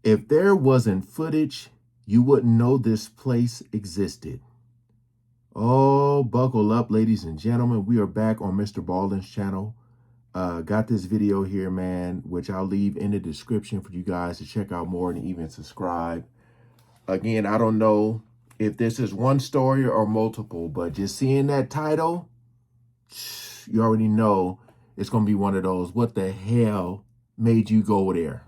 If there wasn't footage, you wouldn't know this place existed. Oh, buckle up, ladies and gentlemen. We are back on Mr. Balden's channel. Got this video here, man, which I'll leave in the description for you guys to check out more and even subscribe. Again, I don't know if this is one story or multiple, but just seeing that title, you already know it's going to be one of those, what the hell made you go there?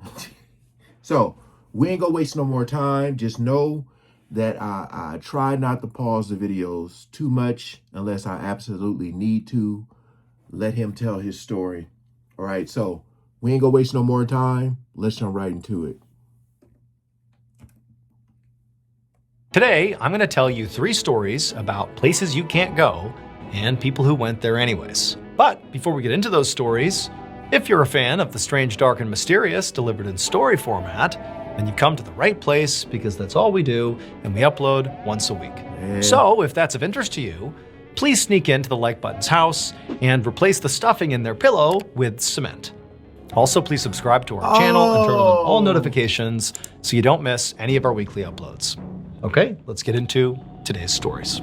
So we ain't going to waste no more time. Just know that I try not to pause the videos too much unless I absolutely need to. Let him tell his story. All right, so we ain't going to waste no more time. Let's jump right into it. Today, I'm going to tell you 3 stories about places you can't go and people who went there anyways. But before we get into those stories, if you're a fan of the strange, dark, and mysterious delivered in story format, then you've come to the right place because that's all we do and we upload once a week. So if that's of interest to you, please sneak into the like button's house and replace the stuffing in their pillow with cement. Also, please subscribe to our channel and turn on all notifications so you don't miss any of our weekly uploads. Okay, let's get into today's stories.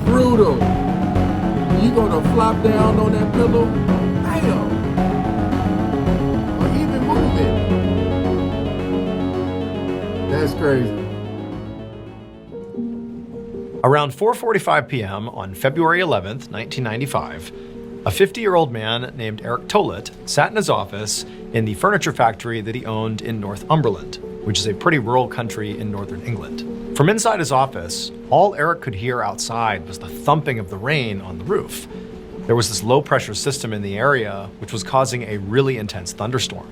Brutal. You gonna flop down on that pillow? Damn. Or even move it. That's crazy. Around 4:45 p.m. on February 11th, 1995, a 50-year-old man named Eric Tollett sat in his office in the furniture factory that he owned in Northumberland, which is a pretty rural country in northern England. From inside his office, all Eric could hear outside was the thumping of the rain on the roof. There was this low-pressure system in the area which was causing a really intense thunderstorm.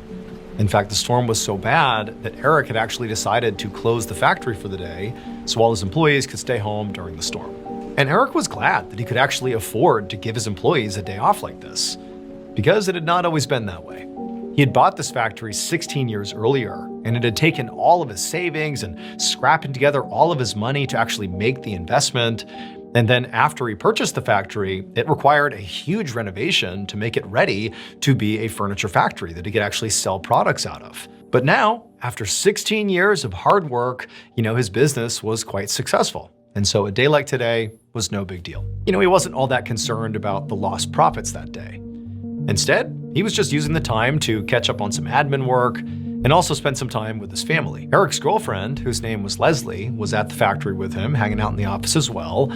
In fact, the storm was so bad that Eric had actually decided to close the factory for the day so all his employees could stay home during the storm. And Eric was glad that he could actually afford to give his employees a day off like this, because it had not always been that way. He had bought this factory 16 years earlier, and it had taken all of his savings and scrapping together all of his money to actually make the investment. And then after he purchased the factory, it required a huge renovation to make it ready to be a furniture factory that he could actually sell products out of. But now, after 16 years of hard work, his business was quite successful. And so a day like today was no big deal. He wasn't all that concerned about the lost profits that day. Instead, he was just using the time to catch up on some admin work and also spend some time with his family. Eric's girlfriend, whose name was Leslie, was at the factory with him, hanging out in the office as well.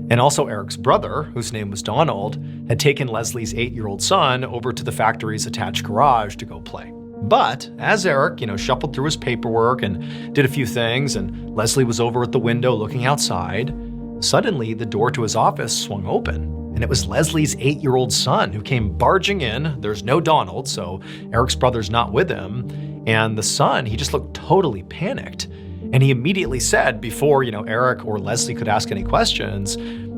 And also Eric's brother, whose name was Donald, had taken Leslie's 8-year-old son over to the factory's attached garage to go play. But as Eric, shuffled through his paperwork and did a few things, and Leslie was over at the window looking outside, suddenly the door to his office swung open. And it was Leslie's 8-year-old son who came barging in. There's no Donald, so Eric's brother's not with him. And the son, he just looked totally panicked. And he immediately said, before Eric or Leslie could ask any questions,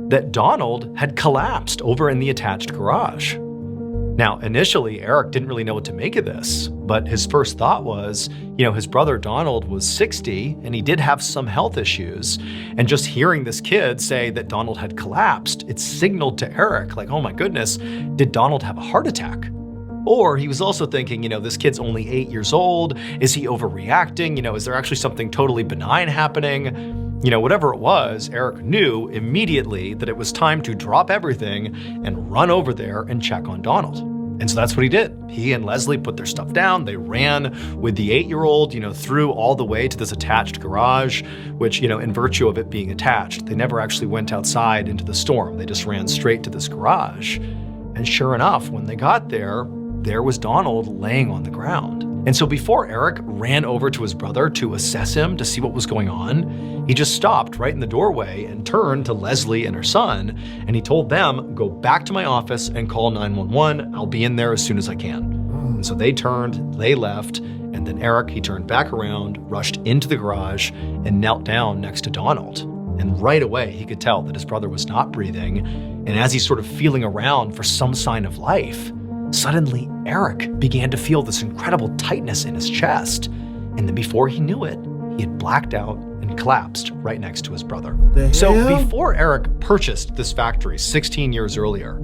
that Donald had collapsed over in the attached garage. Now, initially, Eric didn't really know what to make of this, but his first thought was, his brother Donald was 60 and he did have some health issues. And just hearing this kid say that Donald had collapsed, it signaled to Eric, like, oh my goodness, did Donald have a heart attack? Or he was also thinking, this kid's only 8 years old. Is he overreacting? Is there actually something totally benign happening? Whatever it was, Eric knew immediately that it was time to drop everything and run over there and check on Donald. And so that's what he did. He and Leslie put their stuff down. They ran with the 8-year-old, through all the way to this attached garage, which, in virtue of it being attached, they never actually went outside into the storm. They just ran straight to this garage. And sure enough, when they got there, there was Donald laying on the ground. And so before Eric ran over to his brother to assess him to see what was going on, he just stopped right in the doorway and turned to Leslie and her son, and he told them, go back to my office and call 911. I'll be in there as soon as I can. And so they turned, they left, and then Eric, he turned back around, rushed into the garage, and knelt down next to Donald. And right away, he could tell that his brother was not breathing, and as he's sort of feeling around for some sign of life, suddenly Eric began to feel this incredible tightness in his chest. And then before he knew it, he had blacked out and collapsed right next to his brother. So before Eric purchased this factory 16 years earlier,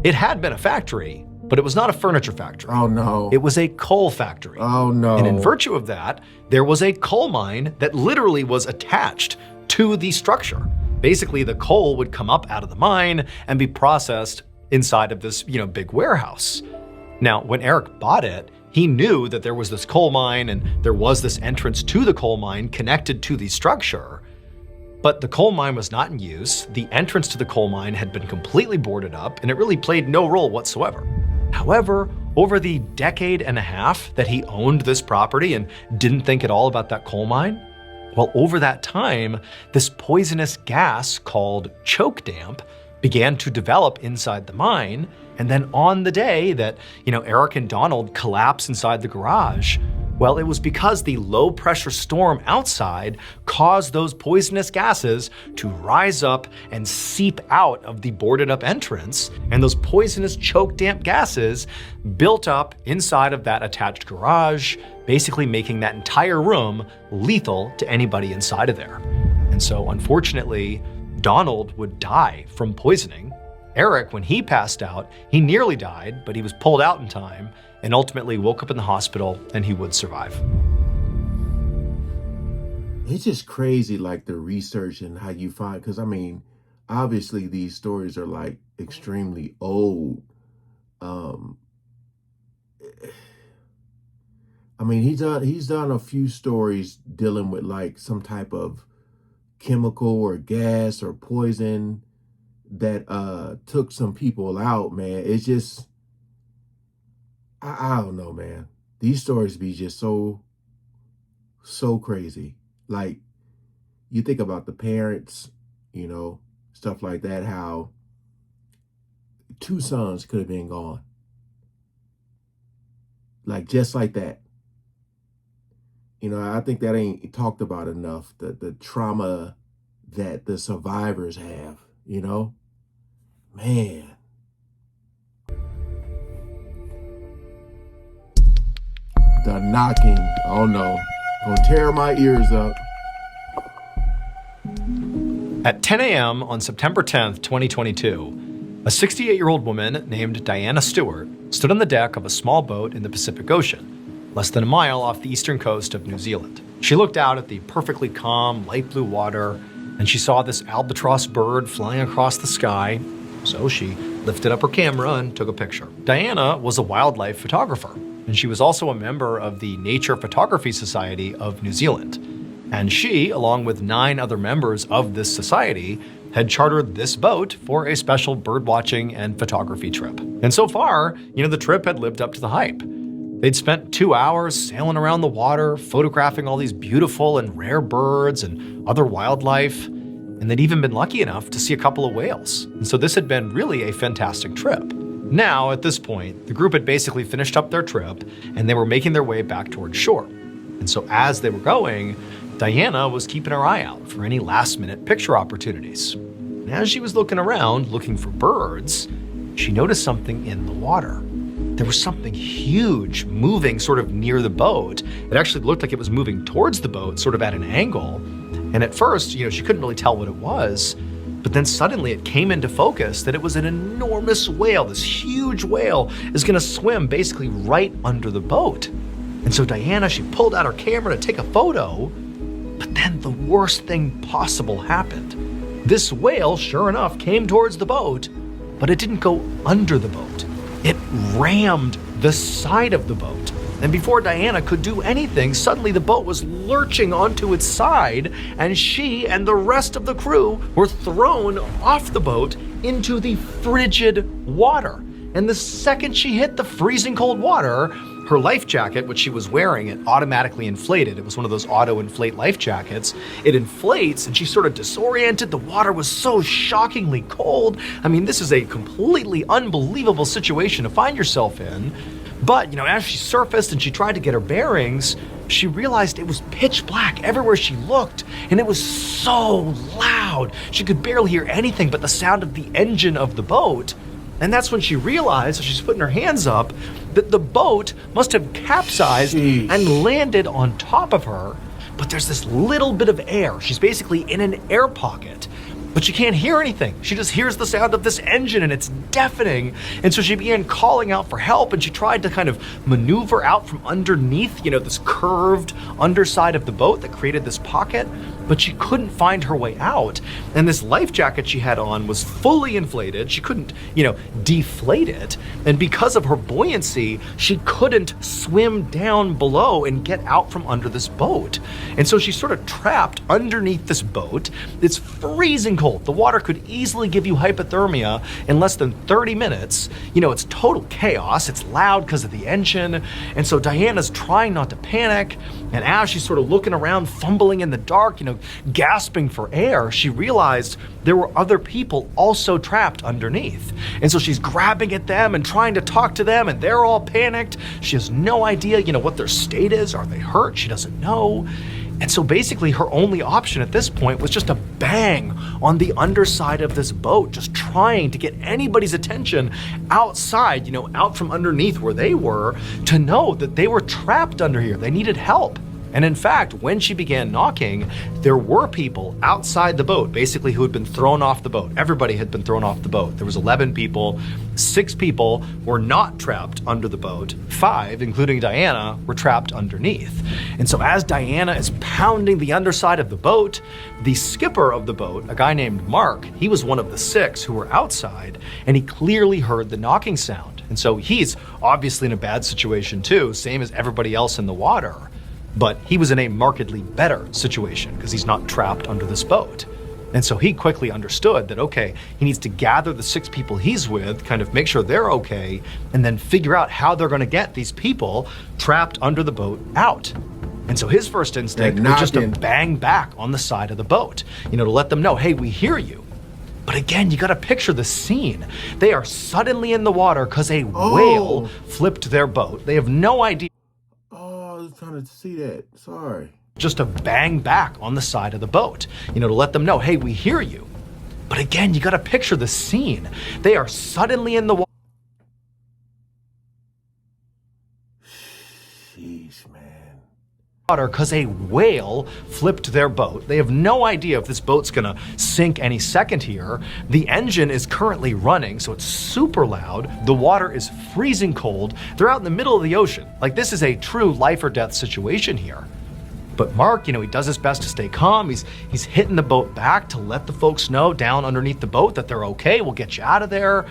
it had been a factory, but it was not a furniture factory. Oh no. It was a coal factory. Oh no. And in virtue of that, there was a coal mine that literally was attached to the structure. Basically, the coal would come up out of the mine and be processed inside of this, big warehouse. Now, when Eric bought it, he knew that there was this coal mine and there was this entrance to the coal mine connected to the structure. But the coal mine was not in use. The entrance to the coal mine had been completely boarded up, and it really played no role whatsoever. However, over the decade and a half that he owned this property and didn't think at all about that coal mine, well, over that time, this poisonous gas called choke damp began to develop inside the mine. And then on the day that, Eric and Donald collapsed inside the garage, well, it was because the low pressure storm outside caused those poisonous gases to rise up and seep out of the boarded up entrance. And those poisonous choke damp gases built up inside of that attached garage, basically making that entire room lethal to anybody inside of there. And so unfortunately, Donald would die from poisoning. Eric, when he passed out, he nearly died, but he was pulled out in time and ultimately woke up in the hospital, and he would survive. It's just crazy, like the research and how you find, because obviously these stories are like extremely old. He's done a few stories dealing with like some type of chemical or gas or poison that took some people out, man. It's just, I don't know, man. These stories be just so crazy. Like, you think about the parents, stuff like that, how 2 sons could have been gone. Like, just like that. I think that ain't talked about enough, the trauma that the survivors have, Man. The knocking, oh no, gonna tear my ears up. At 10 a.m. on September 10th, 2022, a 68-year-old woman named Diana Stewart stood on the deck of a small boat in the Pacific Ocean, less than a mile off the eastern coast of New Zealand. She looked out at the perfectly calm, light blue water, and she saw this albatross bird flying across the sky, so she lifted up her camera and took a picture. Diana was a wildlife photographer, and she was also a member of the Nature Photography Society of New Zealand. And she, along with 9 other members of this society, had chartered this boat for a special birdwatching and photography trip. And so far, the trip had lived up to the hype. They'd spent 2 hours sailing around the water, photographing all these beautiful and rare birds and other wildlife, and they'd even been lucky enough to see a couple of whales. And so this had been really a fantastic trip. Now, at this point, the group had basically finished up their trip, and they were making their way back towards shore. And so as they were going, Diana was keeping her eye out for any last-minute picture opportunities. And as she was looking around, looking for birds, she noticed something in the water. There was something huge moving sort of near the boat. It actually looked like it was moving towards the boat, sort of at an angle. And at first, she couldn't really tell what it was. But then suddenly it came into focus that it was an enormous whale. This huge whale is going to swim basically right under the boat. And so Diana, she pulled out her camera to take a photo. But then the worst thing possible happened. This whale, sure enough, came towards the boat, but it didn't go under the boat. It rammed the side of the boat. And before Diana could do anything, suddenly the boat was lurching onto its side, and she and the rest of the crew were thrown off the boat into the frigid water. And the second she hit the freezing cold water, her life jacket, which she was wearing, it automatically inflated. It was one of those auto-inflate life jackets. It inflates, and she's sort of disoriented. The water was so shockingly cold. This is a completely unbelievable situation to find yourself in. But, as she surfaced and she tried to get her bearings, she realized it was pitch black everywhere she looked, and it was so loud. She could barely hear anything but the sound of the engine of the boat. And that's when she realized, as she's putting her hands up, that the boat must have capsized and landed on top of her. But there's this little bit of air. She's basically in an air pocket. but she can't hear anything. She just hears the sound of this engine and it's deafening. And so she began calling out for help, and she tried to kind of maneuver out from underneath, this curved underside of the boat that created this pocket, but she couldn't find her way out. And this life jacket she had on was fully inflated. She couldn't, deflate it. And because of her buoyancy, she couldn't swim down below and get out from under this boat. And so she's sort of trapped underneath this boat. It's freezing cold. The water could easily give you hypothermia in less than 30 minutes. It's total chaos. It's loud because of the engine. And so Diana's trying not to panic. And as she's sort of looking around, fumbling in the dark, gasping for air, she realized there were other people also trapped underneath. And so she's grabbing at them and trying to talk to them, and they're all panicked. She has no idea, what their state is. Are they hurt? She doesn't know. And so basically her only option at this point was just to bang on the underside of this boat, just trying to get anybody's attention outside, out from underneath where they were, to know that they were trapped under here. They needed help. And in fact, when she began knocking, there were people outside the boat, basically, who had been thrown off the boat. Everybody had been thrown off the boat. There was 11 people. 6 people were not trapped under the boat. 5, including Diana, were trapped underneath. And so as Diana is pounding the underside of the boat, the skipper of the boat, a guy named Mark, he was one of the 6 who were outside, and he clearly heard the knocking sound. And so he's obviously in a bad situation too, same as everybody else in the water. But he was in a markedly better situation because he's not trapped under this boat. And so he quickly understood that, okay, he needs to gather the 6 people he's with, kind of make sure they're okay, and then figure out how they're going to get these people trapped under the boat out. And so his first instinct was just to bang back on the side of the boat, to let them know, hey, we hear you. But again, you got to picture the scene. They are suddenly in the water because a whale flipped their boat. They have no idea. Trying to see that. Sorry. Just to bang back on the side of the boat, to let them know, hey, we hear you. But again, you got to picture the scene. They are suddenly in the water. Sheesh, man. Because a whale flipped their boat. They have no idea if this boat's gonna sink any second here. The engine is currently running, so it's super loud. The water is freezing cold. They're out in the middle of the ocean. Like, this is a true life or death situation here. But Mark, he does his best to stay calm. He's hitting the boat back to let the folks know down underneath the boat that they're okay. We'll get you out of there.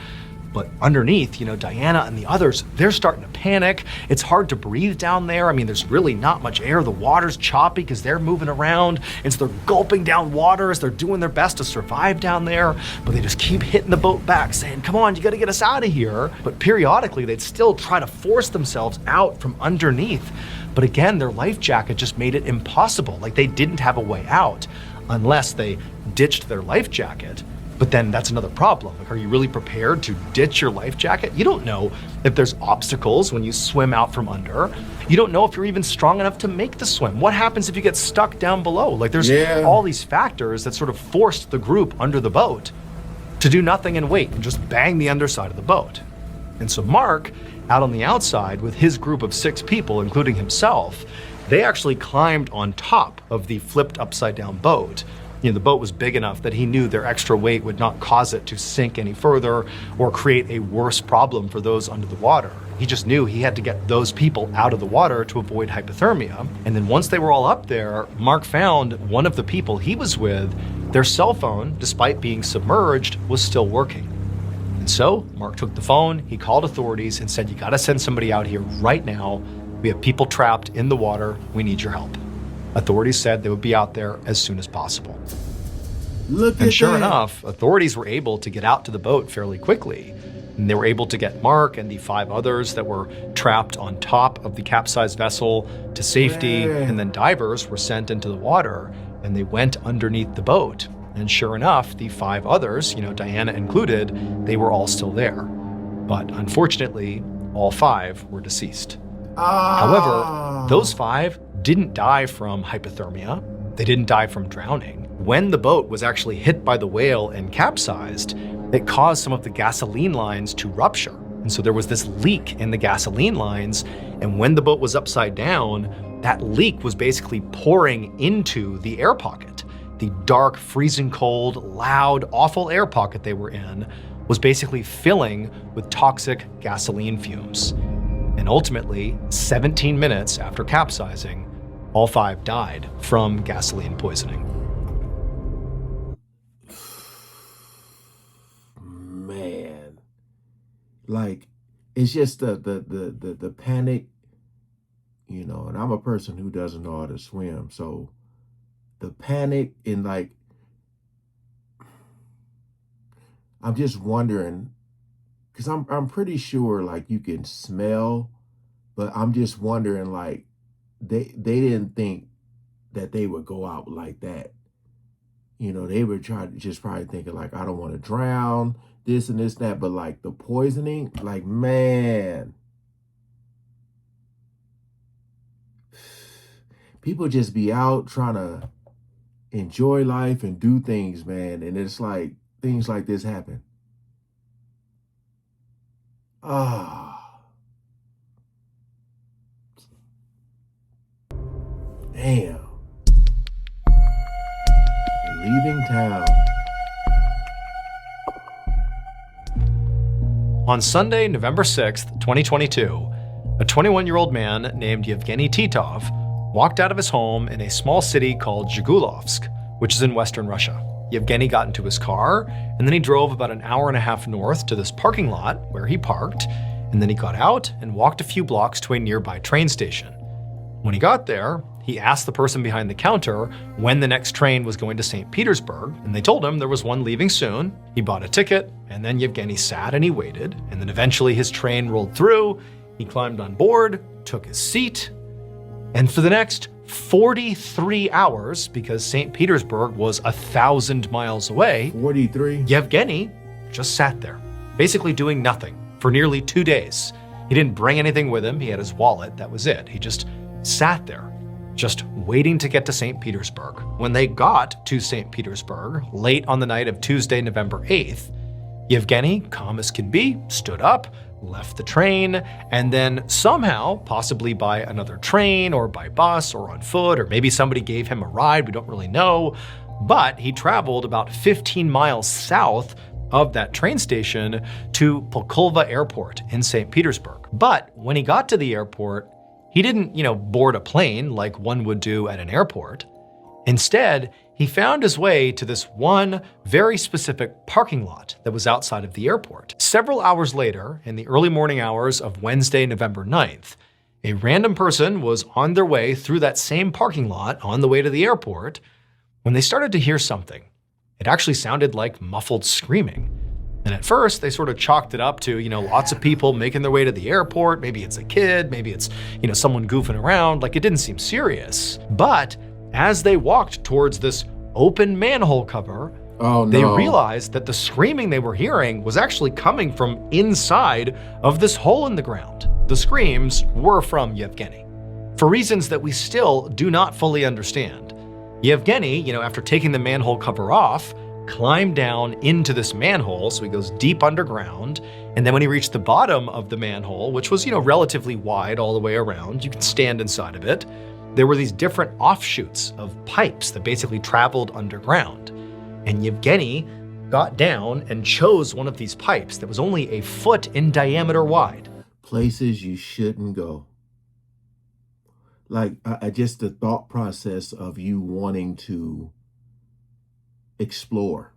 But underneath, Diana and the others, they're starting to panic. It's hard to breathe down there. I mean, there's really not much air. The water's choppy because they're moving around. And so they're gulping down water as they're doing their best to survive down there. But they just keep hitting the boat back, saying, come on, you got to get us out of here. But periodically, they'd still try to force themselves out from underneath. But again, their life jacket just made it impossible. Like, they didn't have a way out unless they ditched their life jacket. But then that's another problem. Like, are you really prepared to ditch your life jacket? You don't know if there's obstacles when you swim out from under. You don't know if you're even strong enough to make the swim. What happens if you get stuck down below? Like, there's all these factors that sort of forced the group under the boat to do nothing and wait and just bang the underside of the boat. And so Mark, out on the outside with his group of 6 people, including himself, they actually climbed on top of the flipped upside down boat. The boat was big enough that he knew their extra weight would not cause it to sink any further or create a worse problem for those under the water. He just knew he had to get those people out of the water to avoid hypothermia. And then once they were all up there, Mark found one of the people he was with, their cell phone, despite being submerged, was still working. And so Mark took the phone, he called authorities and said, you got to send somebody out here right now. We have people trapped in the water. We need your help. Authorities said they would be out there as soon as possible. And sure enough, authorities were able to get out to the boat fairly quickly. And they were able to get Mark and the 5 others that were trapped on top of the capsized vessel to safety. And then divers were sent into the water and they went underneath the boat. And sure enough, the 5 others, Diana included, they were all still there. But unfortunately, all 5 were deceased. However, those 5 didn't die from hypothermia. They didn't die from drowning. When the boat was actually hit by the whale and capsized, it caused some of the gasoline lines to rupture. And so there was this leak in the gasoline lines. And when the boat was upside down, that leak was basically pouring into the air pocket. the dark, freezing cold, loud, awful air pocket they were in was basically filling with toxic gasoline fumes. And ultimately, 17 minutes after capsizing, all 5 died from gasoline poisoning. Man, like, it's just the panic, you know, and I'm a person who doesn't know how to swim, so the panic and like, I'm just wondering, because I'm pretty sure like you can smell, but I'm just wondering like they didn't think that they would go out like that. You know, they were trying to just probably thinking like, I don't want to drown, this and this, that, but like the poisoning, like, man, people just be out trying to enjoy life and do things, man. And it's like things like this happen. Ah, damn. Leaving town. On Sunday, November 6th, 2022, a 21-year-old man named Yevgeny Titov walked out of his home in a small city called Zhigulovsk, which is in western Russia. Yevgeny got into his car, and then he drove about an hour and a half north to this parking lot where he parked, and then he got out and walked a few blocks to a nearby train station. When he got there, he asked the person behind the counter when the next train was going to St. Petersburg, and they told him there was one leaving soon. He bought a ticket, and then Yevgeny sat and he waited, and then eventually his train rolled through. He climbed on board, took his seat, and for the next 43 hours, because St. Petersburg was 1,000 miles away, 43? Yevgeny just sat there, basically doing nothing for nearly 2 days. He didn't bring anything with him. He had his wallet. That was it. He just sat there, just waiting to get to St. Petersburg. When they got to St. Petersburg, late on the night of Tuesday, November 8th, Yevgeny, calm as can be, stood up, left the train, and then somehow, possibly by another train or by bus or on foot, or maybe somebody gave him a ride, we don't really know, but he traveled about 15 miles south of that train station to Pulkovo Airport in St. Petersburg. But when he got to the airport, he didn't, board a plane like one would do at an airport. Instead, he found his way to this one very specific parking lot that was outside of the airport. Several hours later, in the early morning hours of Wednesday, November 9th, a random person was on their way through that same parking lot on the way to the airport when they started to hear something. It actually sounded like muffled screaming. And at first, they sort of chalked it up to, lots of people making their way to the airport. Maybe it's a kid, maybe it's, someone goofing around. Like, it didn't seem serious. But as they walked towards this open manhole cover, they realized that the screaming they were hearing was actually coming from inside of this hole in the ground. The screams were from Yevgeny, for reasons that we still do not fully understand. Yevgeny, after taking the manhole cover off, climbed down into this manhole, so he goes deep underground, and then when he reached the bottom of the manhole, which was, relatively wide all the way around, you could stand inside of it, there were these different offshoots of pipes that basically traveled underground. And Yevgeny got down and chose one of these pipes that was only a foot in diameter wide. Places you shouldn't go. Like, just the thought process of you wanting to explore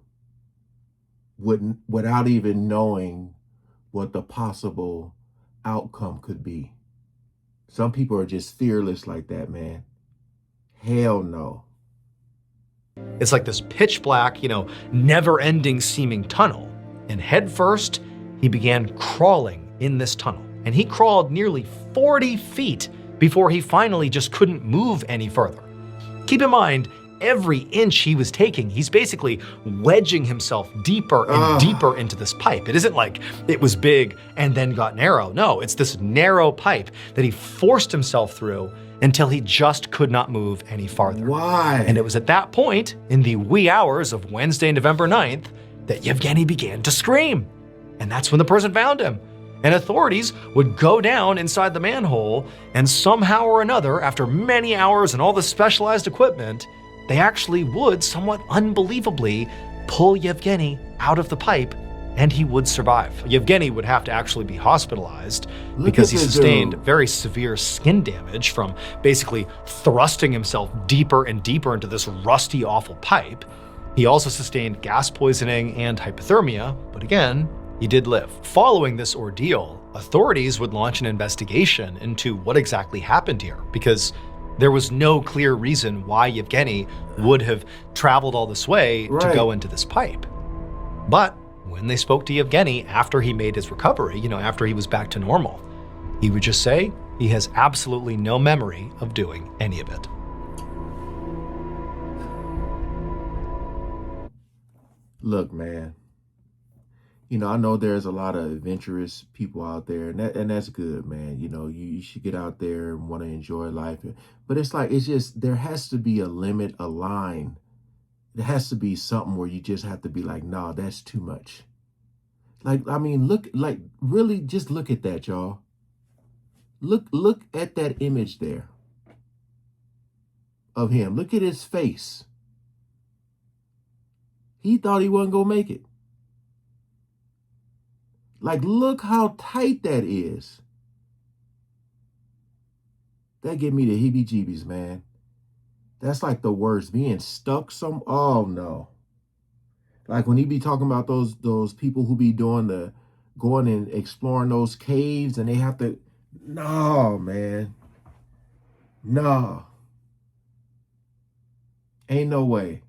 without even knowing what the possible outcome could be. Some people are just fearless like that, man. Hell no. It's like this pitch black, never-ending seeming tunnel. And headfirst, he began crawling in this tunnel. And he crawled nearly 40 feet before he finally just couldn't move any further. Keep in mind, every inch he was taking, he's basically wedging himself deeper and deeper into this pipe. It isn't like it was big and then got narrow. No, it's this narrow pipe that he forced himself through until he just could not move any farther. Why? And it was at that point, in the wee hours of Wednesday, November 9th, that Yevgeny began to scream. And that's when the person found him. And authorities would go down inside the manhole, and somehow or another, after many hours and all the specialized equipment, they actually would somewhat unbelievably pull Yevgeny out of the pipe, and he would survive. Yevgeny would have to actually be hospitalized because he sustained very severe skin damage from basically thrusting himself deeper and deeper into this rusty, awful pipe. He also sustained gas poisoning and hypothermia, but again, he did live. Following this ordeal, authorities would launch an investigation into what exactly happened here, because there was no clear reason why Yevgeny would have traveled all this way to go into this pipe. But when they spoke to Yevgeny after he made his recovery, after he was back to normal, he would just say he has absolutely no memory of doing any of it. Look, man, I know there's a lot of adventurous people out there, and that's good, man. You should get out there and want to enjoy life. But it's just, there has to be a limit, a line. There has to be something where you just have to be like, nah, that's too much. Really just look at that, y'all. Look at that image there of him. Look at his face. He thought he wasn't gonna make it. Look how tight that is. That gave me the heebie-jeebies, man. That's like the worst. Being stuck oh no. Like when he be talking about those people who be going and exploring those caves, and they have to, no, man. No. Ain't no way.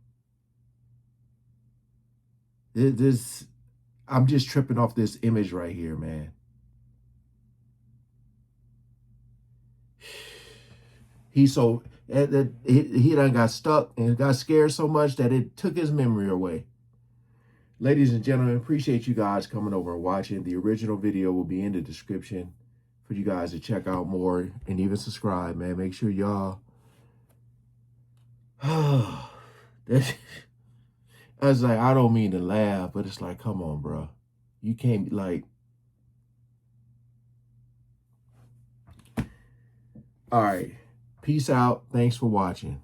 I'm just tripping off this image right here, man. He done got stuck and got scared so much that it took his memory away. Ladies and gentlemen, appreciate you guys coming over and watching. The original video will be in the description for you guys to check out more and even subscribe, man. Make sure y'all. I was like, I don't mean to laugh, but it's like, come on, bro. You can't, all right. Peace out. Thanks for watching.